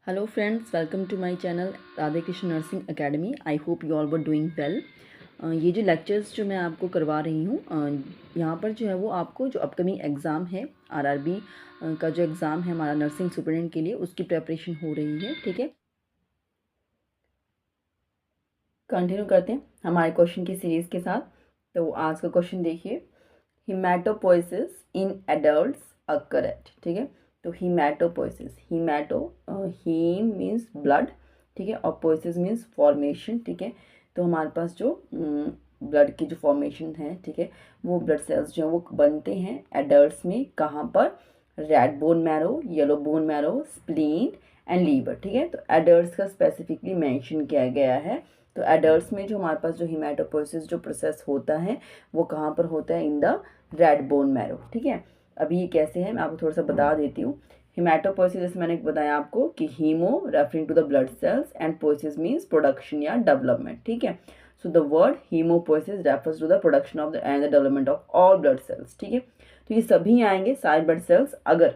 Hello friends, welcome to my channel Radhe Krishna nursing academy. I hope you all were doing well. ये जो lectures जो मैं आपको करवा रही हूँ, यहाँ पर जो है वो आपको जो अपकमिंग एग्ज़ाम है आरआरबी का जो एग्ज़ाम है हमारा नर्सिंग सुपरिटेंडेंट के लिए, उसकी प्रेपरेशन हो रही है। ठीक है, कंटिन्यू करते हैं हमारे क्वेश्चन की सीरीज़ के साथ। तो आज का क्वेश्चन देखिए, haematopoiesis in adults occur at. ठीक है, तो हिमेटोपोइसिस, हीम मीन्स ब्लड, ठीक है, और पोइसिस मीन्स फॉर्मेशन। ठीक है, तो हमारे पास जो ब्लड की जो फॉर्मेशन है, ठीक है, वो ब्लड सेल्स जो हैं वो बनते हैं एडल्ट्स में। कहाँ पर? Red bone marrow, yellow bone marrow, spleen and liver. ठीक है, तो एडल्ट्स का स्पेसिफिकली मेंशन किया गया है। तो एडल्ट्स में जो हमारे पास जो हिमेटोपोइसिस जो प्रोसेस होता है वो कहाँ पर होता है? In the red bone marrow. ठीक है, अभी ये कैसे है मैं आपको थोड़ा सा बता देती हूँ। हिमेटोपोइसिस जैसे मैंने बताया आपको कि hemo referring to the blood cells and poiesis means production या डेवलपमेंट। ठीक है, so the word hemopoiesis refers to the production of the and the development of all blood cells. ठीक है, तो ये सभी आएंगे सारे ब्लड सेल्स। अगर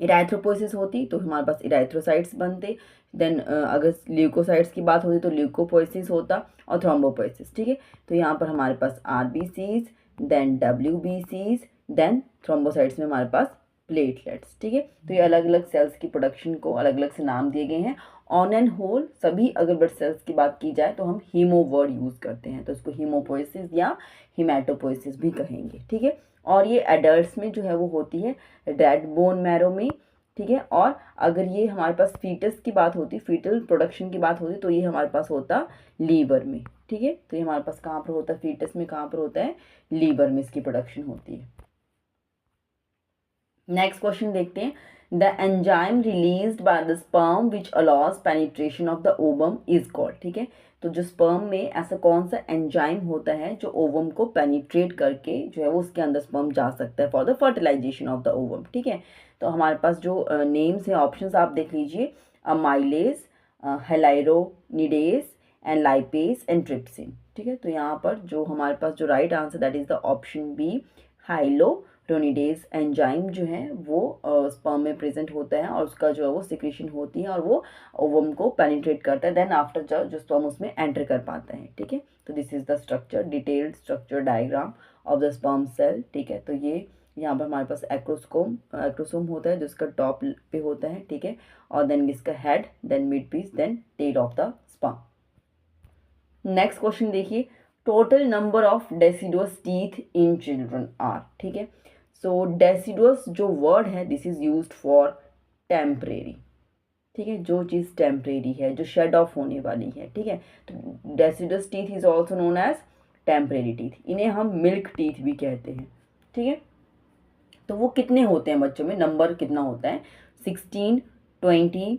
इराइथ्रोपोइसिस होती तो हमारे पास इराइथ्रोसाइट्स बनते। देन अगर ल्यूकोसाइट्स की बात होती तो ल्यूकोपोइसिस होता और थ्रोम्बोपोइसिस। ठीक है, तो यहाँ पर हमारे पास आरबीसीज, देन डब्ल्यूबीसीज, देन थ्रोम्बोसाइट्स में हमारे पास प्लेटलेट्स। ठीक है, तो ये अलग अलग सेल्स की प्रोडक्शन को अलग अलग से नाम दिए गए हैं। ऑन एंड होल सभी अगर ब्लड सेल्स की बात की जाए तो हम हीमो वर्ड यूज़ करते हैं, तो इसको हीमोपोइसिस या हिमेटोपोइसिस भी कहेंगे। ठीक है, और ये एडल्ट्स में जो है वो होती है रेड बोन मैरो में। ठीक है, और अगर ये हमारे पास फीटस की बात होती, फीटल प्रोडक्शन की बात होती, तो ये हमारे पास होता लीवर में। ठीक है, तो ये हमारे पास कहाँ पर होता है? फीटस में कहाँ पर होता है? लीवर में इसकी प्रोडक्शन होती है। नेक्स्ट क्वेश्चन देखते हैं। The enzyme released by the sperm which allows penetration of the ovum is called. ठीक है, तो जो स्पर्म में ऐसा कौन सा एंजाइम होता है जो ओवम को पेनिट्रेट करके जो है वो उसके अंदर स्पर्म जा सकता है for the fertilization of the ovum. ठीक है, तो हमारे पास जो नेम्स है, ऑप्शंस आप देख लीजिए, amylase, hyaluronidase and lipase and trypsin. ठीक है, तो यहाँ पर जो हमारे पास जो right answer that is the option B, hyaluronidase enzyme जो है वो स्पर्म में प्रेजेंट होता है और उसका जो है वो सिक्रीशन होती है और वो ओवम को पेनिट्रेट करता है। देन आफ्टर जो स्पर्म उसमें एंटर कर पाता है। ठीक है, तो this is the structure, detailed structure diagram of the sperm cell. ठीक है, तो ये यहाँ पर हमारे पास एक्रोसोम होता है जो इसका टॉप पे होता है। ठीक है, और देन इसका head, then mid piece, then tail of the sperm. Next question देखिए, total number of deciduous teeth in children are. ठीक है, सो डेसिडुअस जो वर्ड है this is used for temporary. ठीक है, जो चीज़ टेम्परेरी है, जो शेड ऑफ होने वाली है। ठीक है, तो deciduous teeth is also known as temporary teeth. इन्हें हम मिल्क टीथ भी कहते हैं। ठीक है, तो वो कितने होते हैं बच्चों में, नंबर कितना होता है? 16, 20,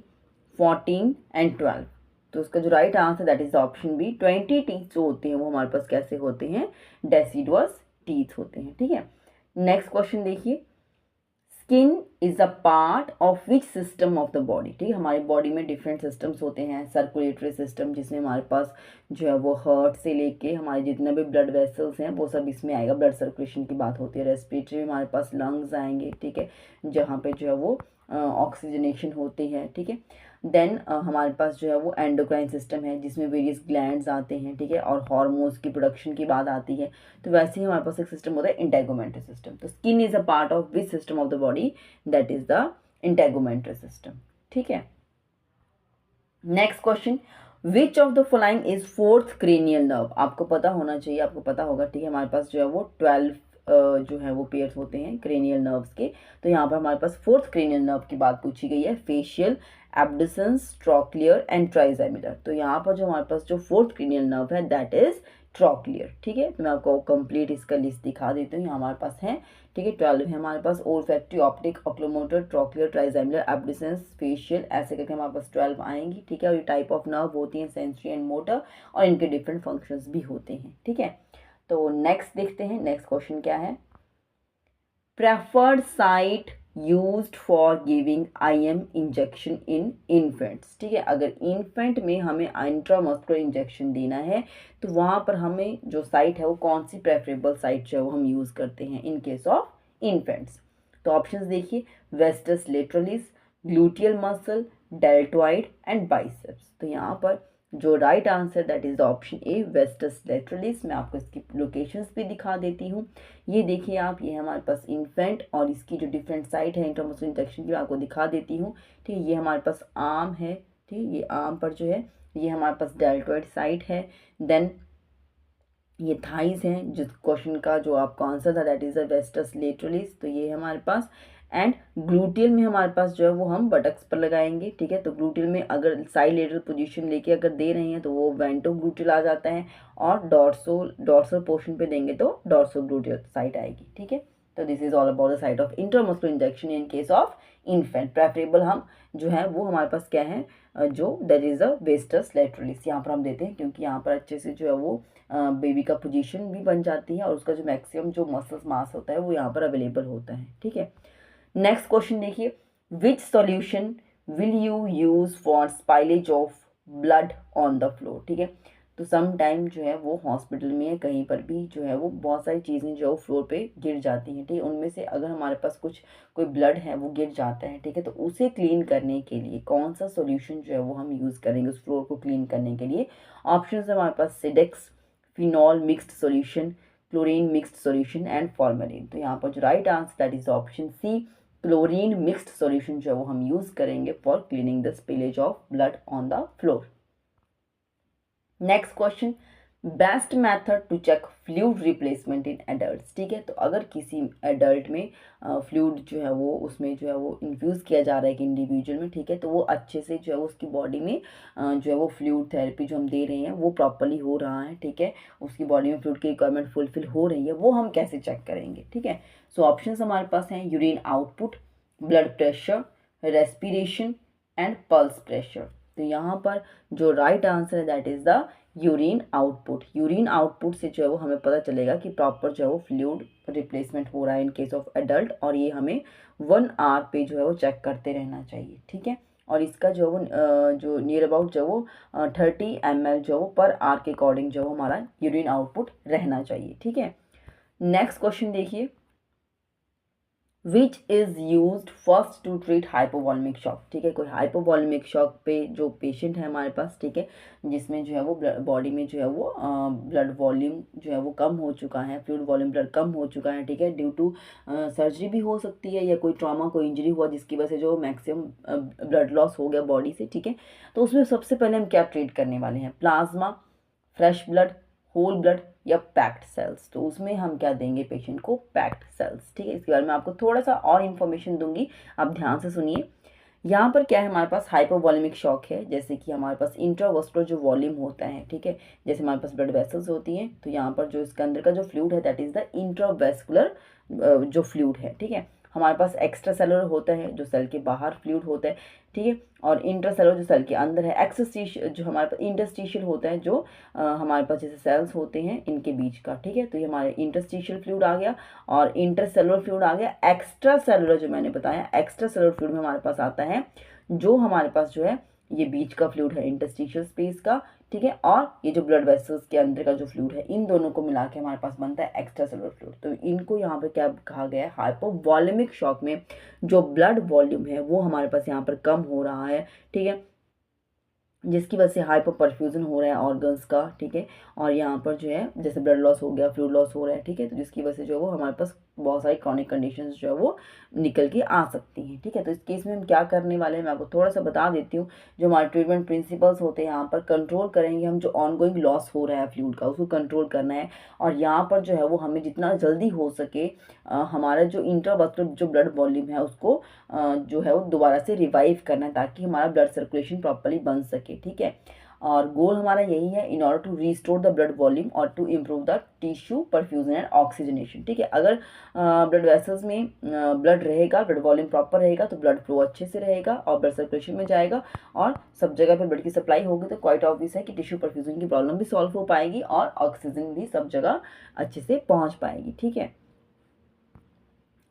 14 एंड 12। तो उसका जो right answer that is option B, 20 teeth जो होते हैं वो हमारे पास कैसे होते हैं? डेसिडुअस टीथ होते हैं। ठीक है, नेक्स्ट क्वेश्चन देखिए, skin is a part of which system of the body. ठीक है, हमारी बॉडी में डिफरेंट सिस्टम्स होते हैं। सर्कुलेटरी सिस्टम जिसमें हमारे पास जो है वो हार्ट से लेके हमारे जितने भी ब्लड वेसल्स हैं वो सब इसमें आएगा, ब्लड सर्कुलेशन की बात होती है। रेस्पिरेटरी में हमारे पास लंग्स आएंगे। ठीक है, जहाँ पे जो है वो ऑक्सीजनेशन होती है। ठीक है, देन हमारे पास जो है वो एंडोक्राइन सिस्टम है जिसमें वेरियस ग्लैंड्स आते हैं। ठीक है, और हार्मोन्स की प्रोडक्शन की बात आती है। तो वैसे ही हमारे पास एक सिस्टम होता है इंटेगुमेंटरी सिस्टम। तो skin is a part of which system of the body? That is the integumentary system. ठीक है, next question, which of the following is fourth cranial nerve? आपको पता होना चाहिए, आपको पता होगा। ठीक है, हमारे पास जो है वो 12 जो है वो पेयर्स होते हैं क्रेनियल नर्व्स के। तो यहाँ पर हमारे पास फोर्थ क्रेनियल नर्व की बात पूछी गई है, फेशियल, एब्डसेंस, ट्रॉक्लियर एंड ट्राइजेमिलर। तो यहाँ पर जो हमारे पास जो फोर्थ क्रेनियल नर्व है दैट इज ट्रॉक्लियर। ठीक है, तो मैं आपको कंप्लीट इसका लिस्ट दिखा देती हूँ। यहाँ हमारे पास है, ठीक है, 12 है हमारे पास, ओल्फैक्टरी, ऑप्टिक, ऑक्लोमोटर, ट्रॉक्लियर, ट्राइजेमिलर, एब्डिसेंस, फेशियल, ऐसे करके हमारे पास 12 आएंगी। ठीक है, और ये टाइप ऑफ नर्व होती हैं सेंसरी एंड मोटर, और इनके डिफरेंट फंक्शंस भी होते हैं। ठीक है, तो नेक्स्ट देखते हैं, नेक्स्ट क्वेश्चन क्या है, preferred site used for giving IM injection in infants. ठीक है, अगर इन्फेंट में हमें इंट्रामस्कुलर इंजेक्शन देना है तो वहाँ पर हमें जो साइट है वो कौन सी प्रेफरेबल साइट जो है वो हम यूज़ करते हैं इन केस ऑफ इन्फेंट्स? तो ऑप्शंस देखिए, wastes lateralis, gluteal muscle, deltoid and biceps. तो यहाँ पर जो right answer that is the option A wastes लैटरलिस। मैं आपको इसकी लोकेशंस भी दिखा देती हूँ। ये देखिए आप, ये हमारे पास इन्फेंट और इसकी जो डिफरेंट साइट है इंट्रामस्कुलर इंजेक्शन की मैं आपको दिखा देती हूँ। ठीक है, ये हमारे पास आर्म है, ठीक है, ये आर्म पर जो है ये हमारे पास डेल्टॉइड साइट है। देन ये थाइस हैं, जिस क्वेश्चन का जो आपका आंसर था that is the wastes lateralis. तो ये हमारे पास एंड ग्लूटियल में हमारे पास जो है वो हम बटक्स पर लगाएंगे। ठीक है, तो ग्लूटियल में अगर साइड लेटरल पोजीशन लेके अगर दे रहे हैं तो वो वेंटो ग्लूटियल आ जाता है, और डॉर्सल पोर्शन पे देंगे तो डॉर्सो ग्लूटियल साइट आएगी। ठीक है, तो this is all about the site of intramuscular injection in case of infant. Preferable हम जो है वो हमारे पास क्या है, जो that is the wastes lateralis यहाँ पर हम देते हैं, क्योंकि यहाँ पर अच्छे से जो है वो बेबी का पोजीशन भी बन जाती है और उसका जो मैक्सिमम जो मसल्स मास होता है वो यहाँ पर अवेलेबल होता है। ठीक है, नेक्स्ट क्वेश्चन देखिए, which solution will you use for spillage of blood on the floor. ठीक है, तो सम टाइम जो है वो हॉस्पिटल में या कहीं पर भी जो है वो बहुत सारी चीज़ें जो है वो फ्लोर पे गिर जाती हैं। ठीक है, उनमें से अगर हमारे पास कोई ब्लड है वो गिर जाता है, ठीक है, तो उसे क्लीन करने के लिए कौन सा सॉल्यूशन जो है वो हम यूज़ करेंगे उस फ्लोर को क्लीन करने के लिए। ऑप्शन है हमारे पास Cidex, phenol mixed solution, chlorine mixed solution and formalin. तो यहाँ पर जो right answer that is option C, chlorine mixed solution जो है वो हम यूज करेंगे for cleaning the spillage of blood on the floor. Next question, best method to check fluid replacement in adults. ठीक है, तो अगर किसी एडल्ट में फ्लूइड जो है वो उसमें जो है वो इन्फ्यूज़ किया जा रहा है कि इंडिविजुअल में, ठीक है, तो वो अच्छे से जो है उसकी बॉडी में जो है वो फ्लूइड थेरेपी जो हम दे रहे हैं वो प्रॉपरली हो रहा है। ठीक है, उसकी बॉडी में फ्लूइड की रिक्वायरमेंट फुलफिल हो रही है, वो हम कैसे चेक करेंगे। ठीक है, सो ऑप्शन हमारे पास हैं urine output, blood pressure, respiration and pulse pressure. तो यहाँ पर जो राइट आंसर है that is the urine output. Urine output से जो है वो हमें पता चलेगा कि प्रॉपर जो है वो फ्लूइड रिप्लेसमेंट हो रहा है इन केस ऑफ एडल्ट, और ये हमें 1 आवर पे जो है वो चेक करते रहना चाहिए। ठीक है, और इसका जो वो जो नियर अबाउट जो वो 30 ml जो वो पर आवर के अकॉर्डिंग जो हमारा यूरिन आउटपुट रहना चाहिए। ठीक है, नेक्स्ट क्वेश्चन देखिए, which is use first to treat hypovolemic shock. ठीक है, कोई हाइपोवॉल्मिक शॉक पे जो पेशेंट है हमारे पास, ठीक है, जिसमें जो है वो बॉडी में जो है वो ब्लड वॉल्यूम जो है वो कम हो चुका है, फ्लूइड वॉल्यूम ब्लड कम हो चुका है। ठीक है, ड्यू टू सर्जरी भी हो सकती है या कोई ट्रॉमा कोई इंजरी हुआ जिसकी वजह से जो मैक्सिमम ब्लड लॉस हो गया बॉडी से। ठीक है, तो उसमें सबसे पहले हम क्या ट्रीट करने वाले हैं, plasma, fresh blood, whole blood या पैक्ड सेल्स। तो उसमें हम क्या देंगे पेशेंट को, पैक्ड सेल्स। ठीक है, इसके बारे में आपको थोड़ा सा और इन्फॉर्मेशन दूंगी, आप ध्यान से सुनिए। यहाँ पर क्या है, हमारे पास हाइपोवॉल्यूमिक शॉक है, जैसे कि हमारे पास इंट्रावस्कुलर जो वॉल्यूम होता है, ठीक है, जैसे हमारे पास ब्लड वेसल्स होती हैं, तो यहाँ पर जो इसके अंदर का जो फ्लूइड है दैट इज द इंट्रावेस्कुलर जो फ्लूइड है। ठीक है, हमारे पास एक्स्ट्रा सेलुलर होता है जो सेल के बाहर फ्लूइड होता है। ठीक है, और इंटरसेलुलर जो सेल के अंदर है, एक्सस्टिशियल जो हमारे पास इंटरस्टिशियल होता है जो हमारे पास जैसे सेल्स होते हैं इनके बीच का। ठीक है, तो ये हमारे इंटरस्टिशियल फ्लूइड आ गया और इंटरसेलुलर फ्लूइड आ गया। एक्स्ट्रा सेलुलर जो मैंने बताया, एक्स्ट्रा सेलुलर फ्लूइड में हमारे पास आता है जो हमारे पास जो है ये बीच का फ्लूइड है इंटरस्टिशियल स्पेस का। ठीक है, और ये जो ब्लड वेसल्स के अंदर का जो फ्लूइड है, इन दोनों को मिला के हमारे पास बनता है एक्स्ट्रा सेलुलर फ्लूइड। तो इनको यहाँ पे क्या कहा गया है, हाइपोवॉल्यूमिक शॉक में जो ब्लड वॉल्यूम है वो हमारे पास यहाँ पर कम हो रहा है। ठीक है, जिसकी वजह से हाइपर परफ्यूजन हो रहा है ऑर्गन्स का। ठीक है, और यहाँ पर जो है जैसे ब्लड लॉस हो गया, फ्लूइड लॉस हो रहा है। ठीक है, तो जिसकी वजह से जो है वो हमारे पास बहुत सारी क्रॉनिक कंडीशंस जो है वो निकल के आ सकती हैं। ठीक है, तो इस केस में हम क्या करने वाले हैं मैं आपको थोड़ा सा बता देती हूँ। जो हमारे ट्रीटमेंट प्रिंसिपल्स होते हैं यहाँ पर कंट्रोल करेंगे हम, जो ऑनगोइंग लॉस हो रहा है फ्लूइड का उसको कंट्रोल करना है, और यहाँ पर जो है वो हमें जितना जल्दी हो सके हमारा जो इंट्रावास्कुलर जो ब्लड वॉल्यूम है उसको जो है वो दोबारा से रिवाइव करना है ताकि हमारा ब्लड सर्कुलेशन प्रॉपरली बन सके। ठीक है, और गोल हमारा यही है, in order to restore the blood volume और to improve the tissue perfusion and oxygenation. ठीक है, अगर ब्लड वेसल्स में ब्लड रहेगा, ब्लड वॉल्यूम प्रॉपर रहेगा तो ब्लड फ्लो अच्छे से रहेगा और ब्लड सर्कुलेशन में जाएगा और सब जगह पर ब्लड की सप्लाई होगी, तो क्वाइट ऑब्वियस है कि टिश्यू परफ्यूजन की प्रॉब्लम भी सॉल्व हो पाएगी और ऑक्सीजन भी सब जगह अच्छे से पहुँच पाएगी। ठीक है,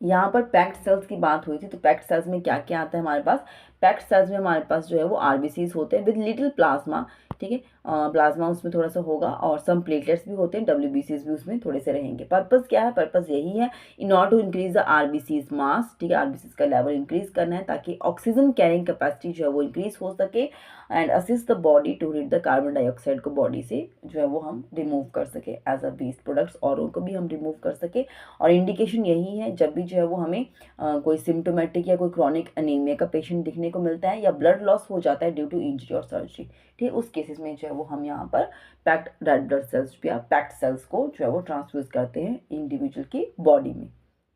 यहाँ पर पैक्ड सेल्स की बात हुई थी, तो पैक्ड सेल्स में क्या क्या आता है हमारे पास, पैक्ड सेल्स में हमारे पास जो है वो आरबीसीज होते हैं विद लिटिल प्लाज्मा, ठीक है, प्लाज्मा उसमें थोड़ा सा होगा और सम प्लेटलेट्स भी होते हैं, डब्ल्यूबीसीज भी उसमें थोड़े से रहेंगे। पर्पस क्या है, पर्पस यही है in order to increase the RBCs mass, ठीक है, आरबीसीज का लेवल इंक्रीज करना है ताकि ऑक्सीजन कैरिंग कैपेसिटी जो है वो इंक्रीज हो सके and assist the body to read the carbon dioxide को बॉडी से जो है वो हम रिमूव कर सके एज अ वेस्ट प्रोडक्ट्स, और उनको भी हम रिमूव कर सके। और इंडिकेशन यही है जब भी जो है वो हमें कोई सिम्टोमेटिक या कोई क्रॉनिक अनीमिया का पेशेंट दिखने को मिलता है या ब्लड लॉस हो जाता है ड्यू टू इंजरी और सर्जरी, ठीक है, उस केसेस में जो है वो हम यहाँ पर पैक्ड रेड ब्लड सेल्स या पैक्ड सेल्स को जो है वो ट्रांसफ्यूज करते हैं इंडिविजुअल की बॉडी में,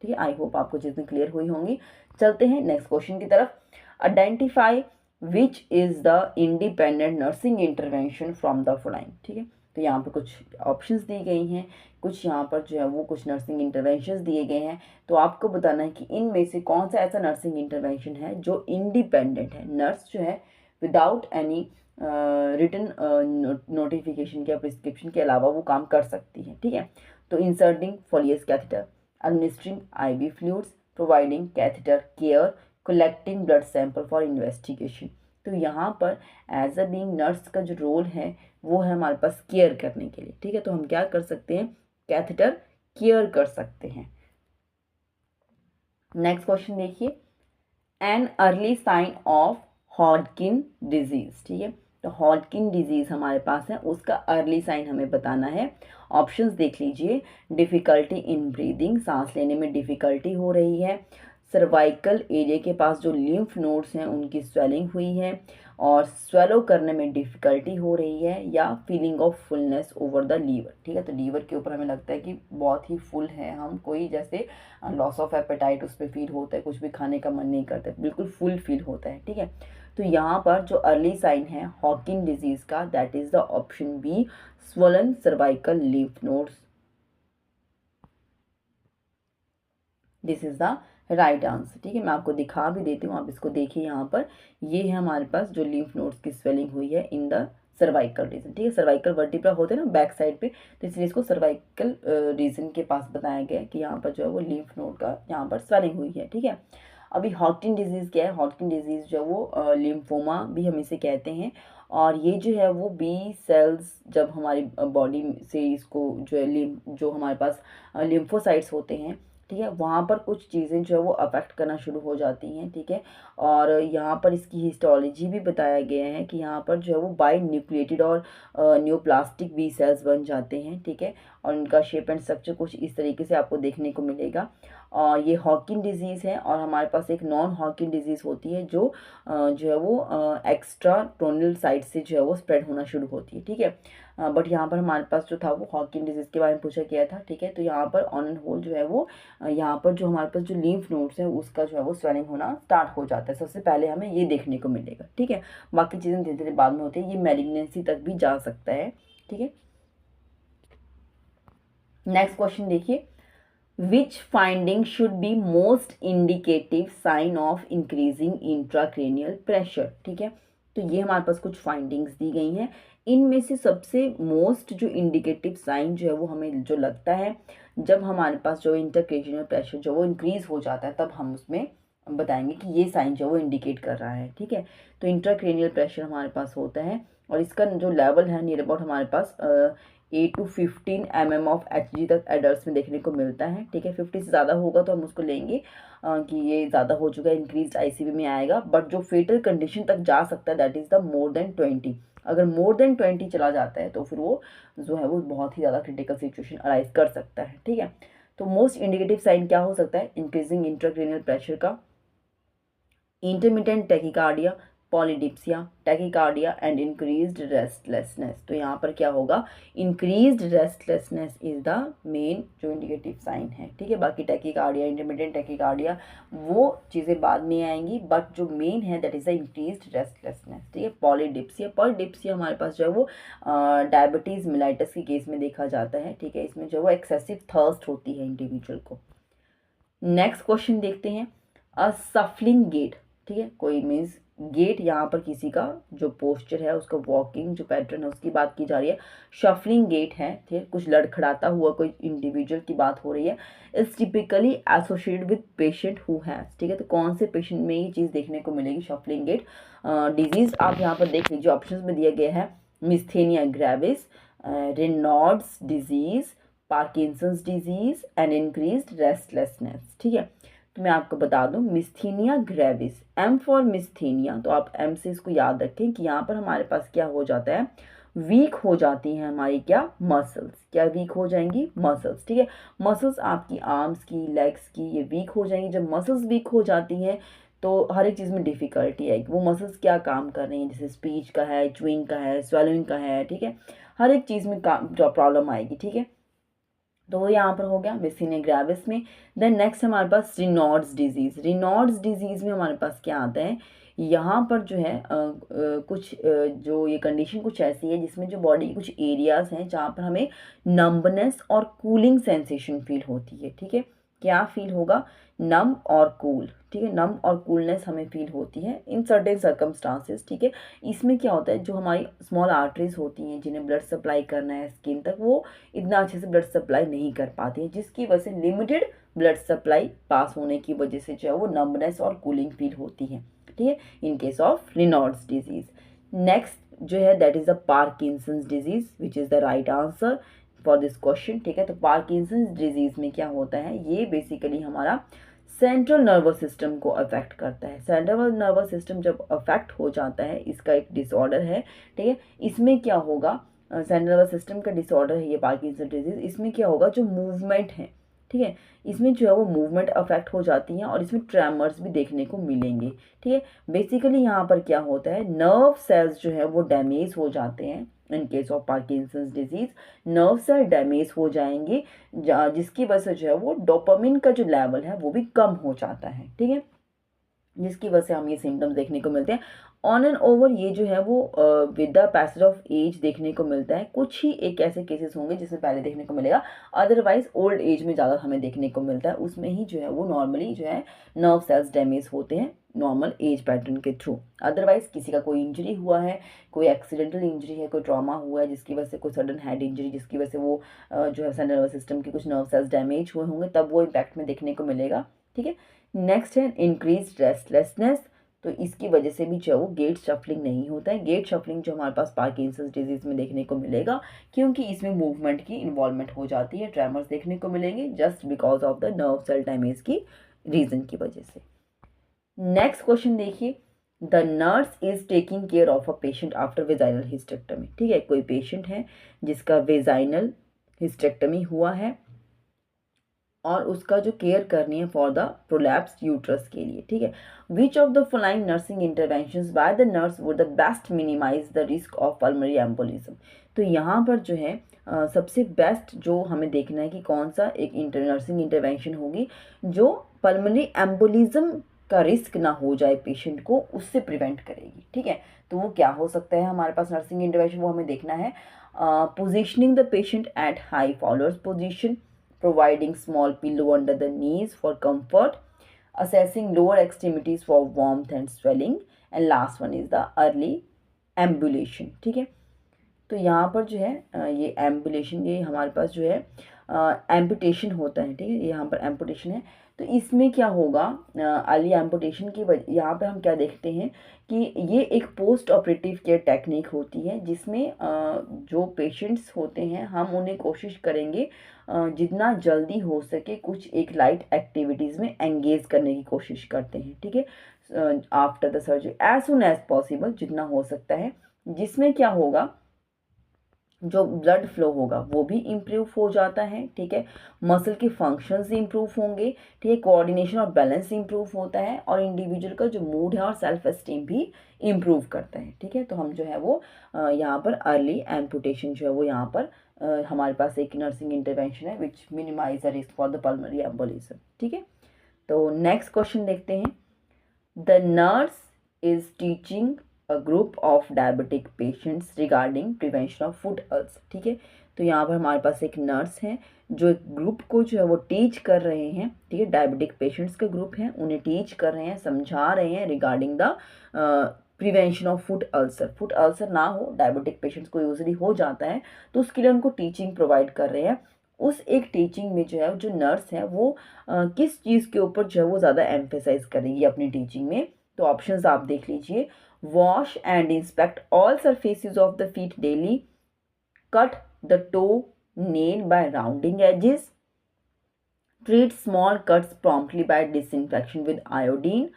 ठीक है। आई होप आपको चीज़ें क्लियर हुई होंगी। चलते हैं नेक्स्ट क्वेश्चन की तरफ। Identify which is the independent nursing intervention from the following, ठीक है। तो यहाँ पर कुछ ऑप्शंस दी गई हैं, कुछ यहाँ पर जो है वो कुछ नर्सिंग इंटरवेंशंस दिए गए हैं, तो आपको बताना है कि इनमें से कौन सा ऐसा नर्सिंग इंटरवेंशन है जो इंडिपेंडेंट है, नर्स जो है विदाउट एनी रिटन नोटिफिकेशन या प्रिस्क्रिप्शन के अलावा वो काम कर सकती है, ठीक है। तो inserting Foley's catheter, administering IV fluids, providing catheter care, collecting blood sample for investigation. तो यहाँ पर एज अ बीइंग नर्स का जो रोल है वो है हमारे पास केयर करने के लिए, ठीक है। तो हम क्या कर सकते हैं, कैथेटर केयर कर सकते हैं। नेक्स्ट क्वेश्चन देखिए, an early sign of Hodgkin disease, ठीक है। तो हॉडकिन डिजीज हमारे पास है, उसका अर्ली साइन हमें बताना है। ऑप्शंस देख लीजिए, डिफिकल्टी इन ब्रीदिंग, सांस लेने में डिफिकल्टी हो रही है, सर्वाइकल एरिया के पास जो लिम्फ नोड्स हैं उनकी स्वेलिंग हुई है और स्वेलो करने में डिफिकल्टी हो रही है, या feeling of fullness over the liver, ठीक है। तो लीवर के ऊपर हमें लगता है कि बहुत ही फुल है हम, कोई जैसे लॉस ऑफ एपेटाइट उस पर फील होता है, कुछ भी खाने का मन नहीं करता, बिल्कुल फुल फील होता है, ठीक है। तो यहाँ पर जो अर्ली साइन है हॉकिन डिजीज का, that is the option B, swollen cervical lymph nodes. This is the right answer, ठीक है। मैं आपको दिखा भी देती हूँ, आप इसको देखिए। यहाँ पर ये है हमारे पास जो लिम्फ नोड्स की स्वेलिंग हुई है इन द सर्वाइकल रीजन, ठीक है। सर्वाइकल वर्टिब्रा होते हैं ना बैक साइड पे, तो इसलिए इसको सर्वाइकल रीजन के पास बताया गया है कि यहाँ पर जो है वो लिम्फ नोड का यहाँ पर स्वेलिंग हुई है, ठीक है। अभी हॉडकिन डिजीज़ क्या है, हॉडकिन डिजीज़ जो है वो लिम्फोमा भी हम इसे कहते हैं, और ये जो है वो बी सेल्स जब हमारी बॉडी से इसको जो है जो हमारे पास लिम्फोसाइट्स होते हैं, ठीक है, वहाँ पर कुछ चीज़ें जो है वो अफेक्ट करना शुरू हो जाती हैं, ठीक है। और यहाँ पर इसकी हिस्टोलॉजी भी बताया गया है कि यहाँ पर जो है वो बाई न्यूक्लिएटेड और न्यूप्लास्टिक बी सेल्स बन जाते हैं, ठीक है, और उनका शेप एंड स्ट्रक्चर कुछ इस तरीके से आपको देखने को मिलेगा। और ये हॉकिन डिजीज़ है, और हमारे पास एक नॉन हॉकिन डिजीज़ होती है जो है वो एक्स्ट्रा टोनल साइड से जो है वो स्प्रेड होना शुरू होती है, ठीक है। बट यहाँ पर हमारे पास जो था वो हॉकिन डिजीज़ के बारे में पूछा गया था, ठीक है। तो यहाँ पर ऑन एंड होल जो है वो यहाँ पर जो हमारे पास जो लिम्फ नोड्स हैं उसका जो है वो स्वेलिंग होना स्टार्ट हो जाता है, सबसे पहले हमें ये देखने को मिलेगा, ठीक है। बाकी चीज़ें धीरे धीरे बाद में होती है, ये मैलिग्नेंसी तक भी जा सकता है, ठीक है। नेक्स्ट क्वेश्चन देखिए, which finding should be most indicative sign of increasing intracranial pressure, ठीक है। तो ये हमारे पास कुछ फाइंडिंग्स दी गई हैं, इनमें से सबसे मोस्ट जो इंडिकेटिव साइन जो है वो हमें जो लगता है जब हमारे पास जो इंट्राक्रेनियल प्रेशर जो वो इंक्रीज हो जाता है, तब हम उसमें बताएंगे कि ये साइन जो वो इंडिकेट कर रहा है, ठीक है। तो इंट्राक्रेनियल प्रेशर हमारे पास होता है, और इसका जो लेवल है नियर अबाउट हमारे पास 8 to 15 mm ऑफ Hg तक एडल्ट में देखने को मिलता है, ठीक है। 50 से ज़्यादा होगा तो हम उसको लेंगे कि ये ज़्यादा हो चुका है, इंक्रीज आईसीवी में आएगा। बट जो फेटल कंडीशन तक जा सकता है that is the more than 20। अगर मोर देन 20 चला जाता है तो फिर वो जो है वो बहुत ही ज़्यादा क्रिटिकल सिचुएशन अराइज कर सकता है, ठीक है। तो मोस्ट इंडिकेटिव साइन क्या हो सकता है, इंक्रीजिंग इंट्राक्रेनियल प्रेशर का, intermittent tachycardia, polydipsia, tachycardia and increased restlessness. तो यहाँ पर क्या होगा, increased restlessness is the main जो इंडिकेटिव साइन है, ठीक है। बाकी टैकीकार्डिया, इंटरमिटेंट टैकीकार्डिया वो चीज़ें बाद में आएंगी, बट जो मेन है that is the increased restlessness, ठीक है। पॉलीडिप्सिया हमारे पास जो है वो डायबिटीज़ मिलाइटस के केस में देखा जाता है, ठीक है। इसमें जो है वो एक्सेसिव थर्स्ट होती है इंडिविजुअल को। नेक्स्ट क्वेश्चन देखते हैं, अ सफलिंग गेट, ठीक है, कोई मीन्स गेट यहाँ पर किसी का जो पोस्चर है, उसका वॉकिंग जो पैटर्न है उसकी बात की जा रही है। शफलिंग गेट है, ठीक है, कुछ लड़खड़ाता हुआ कोई इंडिविजुअल की बात हो रही है। Is typically associated with patient who has, ठीक है, तो कौन से पेशेंट में ये चीज़ देखने को मिलेगी शफलिंग गेट डिजीज? आप यहाँ पर देख लीजिए, ऑप्शंस में दिया गया है myasthenia gravis, Raynaud's disease, Parkinson's disease and increased restlessness, ठीक है। तो मैं आपको बता दूं, myasthenia gravis, M for myasthenia, तो आप एम से इसको याद रखें कि यहाँ पर हमारे पास क्या हो जाता है, वीक हो जाती हैं हमारी क्या मसल्स, क्या वीक हो जाएंगी मसल्स, ठीक है। मसल्स आपकी आर्म्स की, लेग्स की, ये वीक हो जाएंगी। जब मसल्स वीक हो जाती हैं तो हर एक चीज़ में डिफ़िकल्टी आएगी। वो मसल्स क्या काम कर रही हैं, जैसे स्पीच का है, च्यूइंग का है, स्वेलिंग का है, ठीक है, हर एक चीज़ में काम प्रॉब्लम आएगी, ठीक है। तो वो यहाँ पर हो गया मिस्थीनिया ग्रेविस में। देन नेक्स्ट हमारे पास रिनॉल्ड्स डिजीज़। रिनॉल्ड्स डिजीज़ में हमारे पास क्या आता है, यहाँ पर जो है कुछ जो ये कंडीशन कुछ ऐसी है जिसमें जो बॉडी के कुछ एरियाज़ हैं जहाँ पर हमें नम्बनेस और कूलिंग सेंसेशन फील होती है, ठीक है। क्या फील होगा, नम और कूल, ठीक है, नम और कूलनेस हमें फील होती है इन सर्टेन सर्कमस्टांसेस, ठीक है। इसमें क्या होता है, जो हमारी स्मॉल आर्टरीज होती हैं जिन्हें ब्लड सप्लाई करना है स्किन तक, वो इतना अच्छे से ब्लड सप्लाई नहीं कर पाती है, जिसकी वजह से लिमिटेड ब्लड सप्लाई पास होने की वजह से जो है वो नम्बनेस और कूलिंग फील होती है, ठीक है, इन case of Reynolds disease. Next जो है that is the Parkinson's disease which is the right answer for this question, ठीक है। तो पार्किंसंस डिजीज में क्या होता है, ये बेसिकली हमारा सेंट्रल नर्वस सिस्टम को अफेक्ट करता है। सेंट्रल नर्वस सिस्टम जब अफेक्ट हो जाता है, इसका एक डिसऑर्डर है, ठीक है। इसमें क्या होगा, सेंट्रल नर्वस सिस्टम का डिसऑर्डर है ये पार्किंसन डिजीज। इसमें क्या होगा, जो मूवमेंट है, ठीक है, इसमें जो है वो मूवमेंट अफेक्ट हो जाती है और इसमें ट्रेमर्स भी देखने को मिलेंगे, ठीक है। बेसिकली यहाँ पर क्या होता है, नर्व सेल्स जो है वो डैमेज हो जाते हैं। In case of Parkinson's disease nerve cell damage हो जाएंगे, जिसकी वजह से जो है वो डोपामिन का जो लेवल है वो भी कम हो जाता है, ठीक है, जिसकी वजह से हम ये सिम्टम्स देखने को मिलते हैं। ऑन एंड ओवर ये जो है वो with the passage of age देखने को मिलता है। कुछ ही एक ऐसे केसेस होंगे जिसमें पहले देखने को मिलेगा, अदरवाइज ओल्ड एज में ज़्यादा हमें देखने को मिलता है। उसमें ही जो है वो नॉर्मली जो है नर्व सेल्स डैमेज होते हैं नॉर्मल एज पैटर्न के थ्रू। अदरवाइज किसी का कोई इंजरी हुआ है, कोई एक्सीडेंटल इंजरी है, कोई ट्रॉमा हुआ है जिसकी वजह से, कोई सडन हेड इंजरी जिसकी वजह से वो जो है सेंट्रल नर्वस सिस्टम के कुछ नर्व सेल्स डैमेज हुए होंगे, तब वो इम्पैक्ट में देखने को मिलेगा, ठीक है। नेक्स्ट है इंक्रीज रेस्टलेसनेस, तो इसकी वजह से भी जो है वो गेट शफलिंग नहीं होता है। गेट शफलिंग जो हमारे पास पार्किंसंस डिजीज में देखने को मिलेगा, क्योंकि इसमें मूवमेंट की इन्वॉल्वमेंट हो जाती है, ट्रेमर्स देखने को मिलेंगे just because of the nerve cell damage की रीजन की वजह से। नेक्स्ट क्वेश्चन देखिए, the nurse is taking care of a patient after vaginal hysterectomy, ठीक है, कोई पेशेंट है जिसका वेजाइनल हिस्टेक्टमी हुआ है और उसका जो केयर करनी है फॉर द प्रोलैप्स्ड यूट्रस के लिए, ठीक है। Which of the following nursing interventions by the nurse would the best minimize the risk of pulmonary embolism. तो यहाँ पर जो है सबसे बेस्ट जो हमें देखना है कि कौन सा एक नर्सिंग इंटरवेंशन होगी जो पल्मोनरी एम्बोलिज्म का रिस्क ना हो जाए पेशेंट को, उससे प्रिवेंट करेगी, ठीक है। तो वो क्या हो सकता है हमारे पास नर्सिंग इंटरवेंशन, वो हमें देखना है। Positioning the patient at high followers position, providing small pillow under the knees for comfort, assessing lower extremities for warmth and swelling, and last one is the early ambulation, ठीक है। तो यहाँ पर जो है ये एम्बुलेशन, ये हमारे पास जो है एम्पुटेशन होता है, ठीक है, ये यहाँ पर एम्पुटेशन है। तो इसमें क्या होगा, अर्ली एम्पुटेशन की यहाँ पे हम क्या देखते हैं कि ये एक पोस्ट ऑपरेटिव केयर टेक्निक होती है जिसमें जो पेशेंट्स होते हैं हम उन्हें कोशिश करेंगे जितना जल्दी हो सके कुछ एक लाइट एक्टिविटीज़ में एंगेज करने की कोशिश करते हैं, ठीक है, after the surgery as soon as possible, जितना हो सकता है, जिसमें क्या होगा, जो ब्लड फ्लो होगा वो भी इम्प्रूव हो जाता है, ठीक है, मसल के फंक्शंस इम्प्रूव होंगे, ठीक है, कोऑर्डिनेशन और बैलेंस इम्प्रूव होता है और इंडिविजुअल का जो मूड है और सेल्फ एस्टीम भी इम्प्रूव करता है, ठीक है। तो हम जो है वो यहाँ पर अर्ली एम्पुटेशन जो है वो यहाँ पर हमारे पास एक नर्सिंग इंटरवेंशन है which minimize the risk for the pulmonary embolism, ठीक है। तो नेक्स्ट क्वेश्चन देखते हैं, the nurse is teaching a group of diabetic patients regarding prevention of food ulcer, ठीक है। तो यहाँ पर हमारे पास एक नर्स है जो एक ग्रुप को जो है वो टीच कर रहे हैं, ठीक है, डायबिटिक पेशेंट्स का ग्रुप है, उन्हें टीच कर रहे हैं, समझा रहे हैं regarding the prevention of food ulcer. Food ulcer ना हो, डायबिटिक पेशेंट्स को यूजली हो जाता है, तो उसके लिए उनको टीचिंग प्रोवाइड कर रहे हैं। उस एक टीचिंग में जो है जो नर्स है वो किस चीज़ के ऊपर जो है वो ज़्यादा एम्फेसाइज करेगी अपनी टीचिंग में। तो ऑप्शंस आप देख लीजिए। Wash and inspect all surfaces of the feet daily, cut the toe nail by rounding edges, treat small cuts promptly by disinfection with iodine,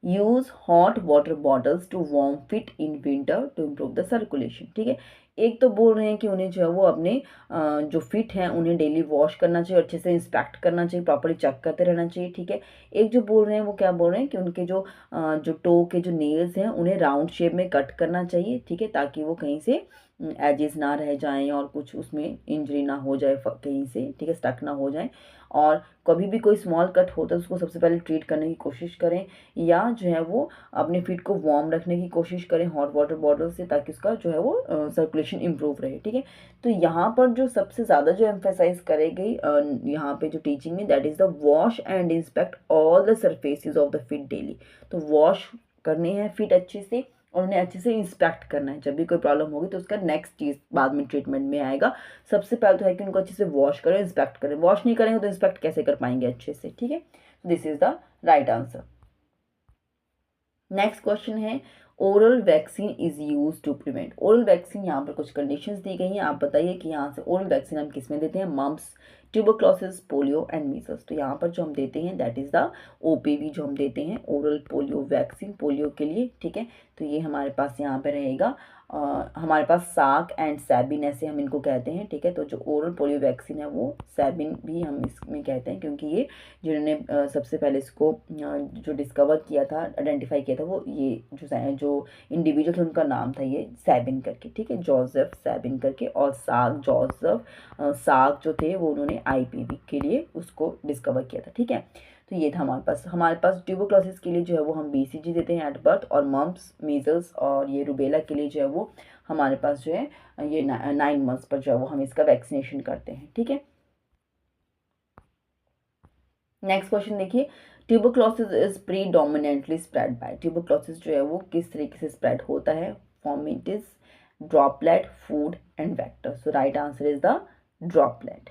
use hot water bottles to warm feet in winter to improve the circulation। ठीक है, एक तो बोल रहे हैं कि उन्हें जो है वो अपने जो फिट हैं उन्हें डेली वॉश करना चाहिए, अच्छे से इंस्पेक्ट करना चाहिए, प्रॉपर्ली चेक करते रहना चाहिए। ठीक है, एक जो बोल रहे हैं वो क्या बोल रहे हैं कि उनके जो टो के जो नेल्स हैं उन्हें राउंड शेप में कट करना चाहिए, ठीक है, ताकि वो कहीं से एजेस ना रह जाएं और कुछ उसमें इंजरी ना हो जाए कहीं से, ठीक है, स्टक ना हो जाए। और कभी भी कोई स्मॉल कट होता है उसको सबसे पहले ट्रीट करने की कोशिश करें, या जो है वो अपने फीट को वार्म रखने की कोशिश करें हॉट वाटर बॉटल से, ताकि उसका जो है वो सर्कुलेशन इम्प्रूव रहे। ठीक है, तो यहाँ पर जो सबसे ज़्यादा जो एम्फेसाइज करेगी यहाँ पे जो टीचिंग में, that is the wash and inspect all the surfaces of the feet daily. तो वॉश करने हैं फीट अच्छे से और उन्हें अच्छे से इंस्पेक्ट करना है। जब भी कोई प्रॉब्लम होगी तो उसका नेक्स्ट चीज़ बाद में ट्रीटमेंट में आएगा। सबसे पहले तो है कि उनको अच्छे से वॉश करें, इंस्पेक्ट करें। वॉश नहीं करेंगे तो इंस्पेक्ट कैसे कर पाएंगे अच्छे से। ठीक है, this is the right answer. Next question है oral vaccine is use to prevent. Oral vaccine, यहाँ पर कुछ कंडीशंस दी गई हैं, आप बताइए कि यहाँ से ओरल वैक्सीन हम किस में देते हैं? Mumps, tuberculosis, polio and measles. तो यहाँ पर जो हम देते हैं दैट इज द ओपीवी जो हम देते हैं, ओरल पोलियो वैक्सीन, पोलियो के लिए। ठीक है, तो ये हमारे पास यहाँ पे रहेगा। हमारे पास साक एंड सैबिन ऐसे हम इनको कहते हैं। ठीक है, तो जो ओरल पोलियो वैक्सीन है वो सैबिन भी हम इसमें कहते हैं, क्योंकि ये जिन्होंने सबसे पहले इसको जो डिस्कवर किया था, आइडेंटिफाई किया था, वो ये जो इंडिविजुअल थे उनका नाम था ये सैबिन करके। ठीक है, जोसेफ सैबिन करके। और साक जोसेफ साक जो थे वो उन्होंने आईपीवी के लिए उसको डिस्कवर किया था। ठीक है, तो ये था हमारे पास ट्यूबरक्लोसिस के लिए जो है वो हम बीसीजी देते हैं एट बर्थ, और मम्प्स, मीजल्स और ये रुबेला के लिए जो है वो हमारे पास जो है ये 9 मंथ्स पर जो है वो हम इसका वैक्सीनेशन करते हैं। ठीक है, नेक्स्ट क्वेश्चन देखिए। Tuberculosis is predominantly spread by. Tuberculosis जो है वो किस तरीके से स्प्रेड होता है? Fomites, droplet, food and vector. So right answer is the droplet.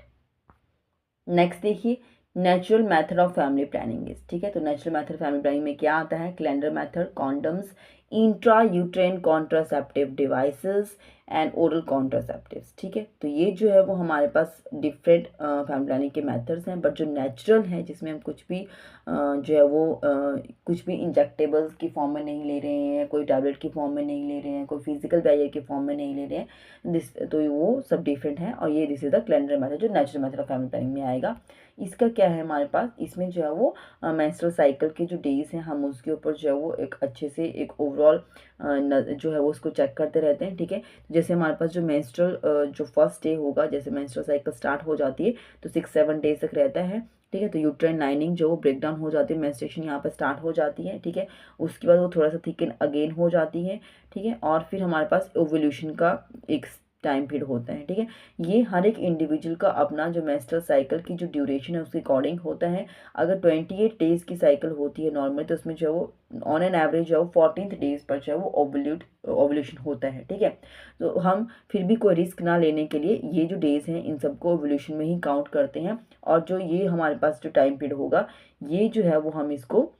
Next देखिए, natural method of family planning is. ठीक है, तो नेचुरल मेथड फैमिली प्लानिंग में क्या आता है? Calendar method, condoms, intra यूट्रेन contraceptive devices and oral contraceptives. ठीक है, तो ये जो है वो हमारे पास डिफरेंट फैमिली प्लानिंग के मेथड्स हैं, बट जो नेचुरल है जिसमें हम कुछ भी जो है वो कुछ भी इंजेक्टेबल्स की फॉर्म में नहीं ले रहे हैं, कोई टैबलेट की फॉर्म में नहीं ले रहे हैं, कोई फिजिकल बैरियर की फॉर्म में नहीं ले रहे हैं, तो वो सब डिफरेंट है। और ये this is the calendar method जो natural method of family planning में आएगा। इसका क्या है हमारे पास, इसमें जो है वो मेंस्ट्रुअल साइकिल के जो डेज हैं हम उसके ऊपर जो है वो एक अच्छे से एक ओवरऑल जो है वो उसको चेक करते रहते हैं। ठीक है, जैसे हमारे पास जो मेंस्ट्रुअल जो फर्स्ट डे होगा, जैसे मेंस्ट्रुअल साइकिल स्टार्ट हो जाती है तो 6-7 डेज तक रहता है। ठीक है, तो यूट्राइन लाइनिंग जो ब्रेक डाउन हो जाती है, मेंस्ट्रुएशन यहाँ पर स्टार्ट हो जाती है। ठीक है, उसके बाद वो थोड़ा सा थिकन अगेन हो जाती है। ठीक है, और फिर हमारे पास ओवुलेशन का एक टाइम पीरियड होता है। ठीक है, ये हर एक इंडिविजुअल का अपना जो मेंस्ट्रुअल साइकिल की जो ड्यूरेशन है उसके अकॉर्डिंग होता है। अगर 28 डेज की साइकिल होती है नॉर्मल, तो उसमें जो है वो ऑन एन एवरेज जो है वो 14th डेज पर जो है वो ओवुलेशन होता है। ठीक है, तो हम फिर भी कोई रिस्क ना लेने के लिए ये जो डेज हैं इन सबको ओवुलेशन में ही काउंट करते हैं, और जो ये हमारे पास जो टाइम पीरियड होगा ये जो है वो हम इसको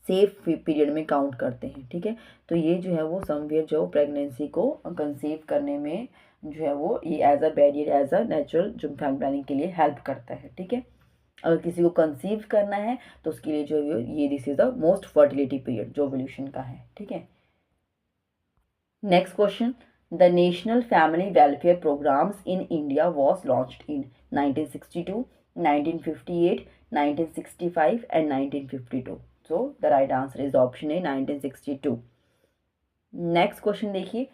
सेफ पीरियड में काउंट करते हैं। ठीक है, तो ये जो है वो समवेयर जो प्रेगनेंसी को कंसीव करने में जो है वो ये as a barrier, as a natural जो फैमिली प्लानिंग के लिए हेल्प करता है। ठीक है, अगर किसी को कंसीव करना है तो उसके लिए जो है ये this is the most fertility period जो ओवुलेशन का है। ठीक है, next question. The national family welfare programmes in India was launched in 1962, 1958, 1965 and 1952। So the right answer is option A 1962। Next question देखिए,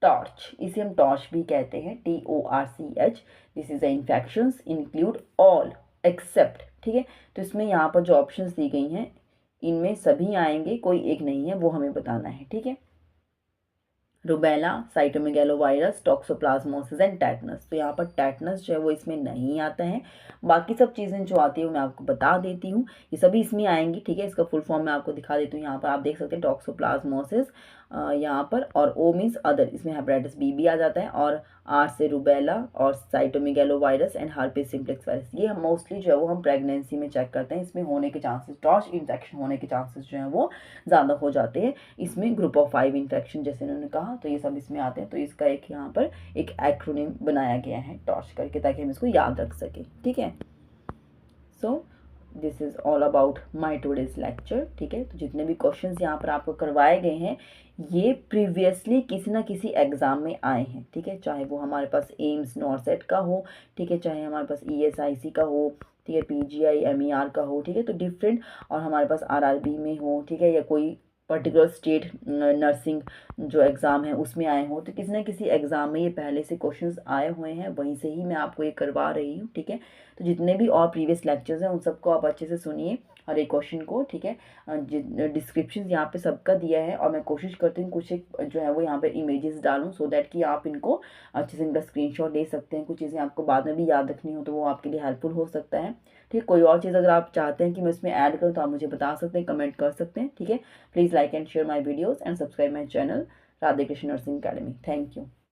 टॉर्च, इसे हम टॉर्च भी कहते हैं, TORCH। This is the infections include all except. ठीक है, तो इसमें यहाँ पर जो ऑप्शंस दी गई हैं इनमें सभी आएंगे, कोई एक नहीं है, वो हमें बताना है। ठीक है, rubella, cytomegalovirus, toxoplasmosis and tetanus. तो यहाँ पर टेटनस जो है वो इसमें नहीं आता है। बाकी सब चीज़ें जो आती है मैं आपको बता देती हूँ, ये सभी इसमें आएंगी, ठीक है। इसका फुल फॉर्म मैं आपको दिखा देती हूँ। यहाँ पर आप देख सकते हैं टॉक्सोप्लाज्मोसिस यहाँ पर, और ओ मीन्स अदर, इसमें हेपेटाइटिस बी भी आ जाता है, और आर से रुबेला और cytomegalovirus and herpes simplex virus. ये हम मोस्टली जो है वो हम प्रेगनेंसी में चेक करते हैं, इसमें होने के चांसेस, टॉर्च इन्फेक्शन होने के चांसेस जो है वो ज़्यादा हो जाते हैं। इसमें ग्रुप ऑफ 5 इन्फेक्शन जैसे उन्होंने कहा, तो ये सब इसमें आते हैं। तो इसका एक यहाँ पर एक एक्रोनिम बनाया गया है टॉर्च करके, ताकि हम इसको याद रख सकें, ठीक है। So this is all about my today's lecture, ठीक है। तो जितने भी क्वेश्चंस यहाँ पर आपको करवाए गए हैं ये प्रीवियसली किसी ना किसी एग्ज़ाम में आए हैं, ठीक है। चाहे वो हमारे पास एम्स नॉर्सेट का हो, ठीक है, चाहे हमारे पास ESIC का हो, ठीक है, PGI MER का हो, ठीक है। तो डिफरेंट, और हमारे पास RRB में हो, ठीक है, या कोई पर्टिकुलर स्टेट नर्सिंग जो एग्ज़ाम है उसमें आए हों, तो किसी न किसी एग्ज़ाम में ये पहले से क्वेश्चंस आए हुए हैं, वहीं से ही मैं आपको ये करवा रही हूँ, ठीक है। तो जितने भी और प्रीवियस लेक्चर्स हैं उन सबको आप अच्छे से सुनिए, हर एक क्वेश्चन को, ठीक है। डिस्क्रिप्शन यहाँ पे सबका दिया है, और मैं कोशिश करती हूँ कुछ एक जो है वो यहाँ पे इमेजेस डालूँ, सो दैट कि आप इनको अच्छे से इनका स्क्रीनशॉट ले सकते हैं। कुछ चीज़ें आपको बाद में भी याद रखनी हो तो वो आपके लिए हेल्पफुल हो सकता है, ठीक है। कोई और चीज़ अगर आप चाहते हैं कि मैं इसमें ऐड करूँ तो आप मुझे बता सकते हैं, कमेंट कर सकते हैं, ठीक है। Please like and share my videos and subscribe my channel Radhe Krishna nursing academy. Thank you.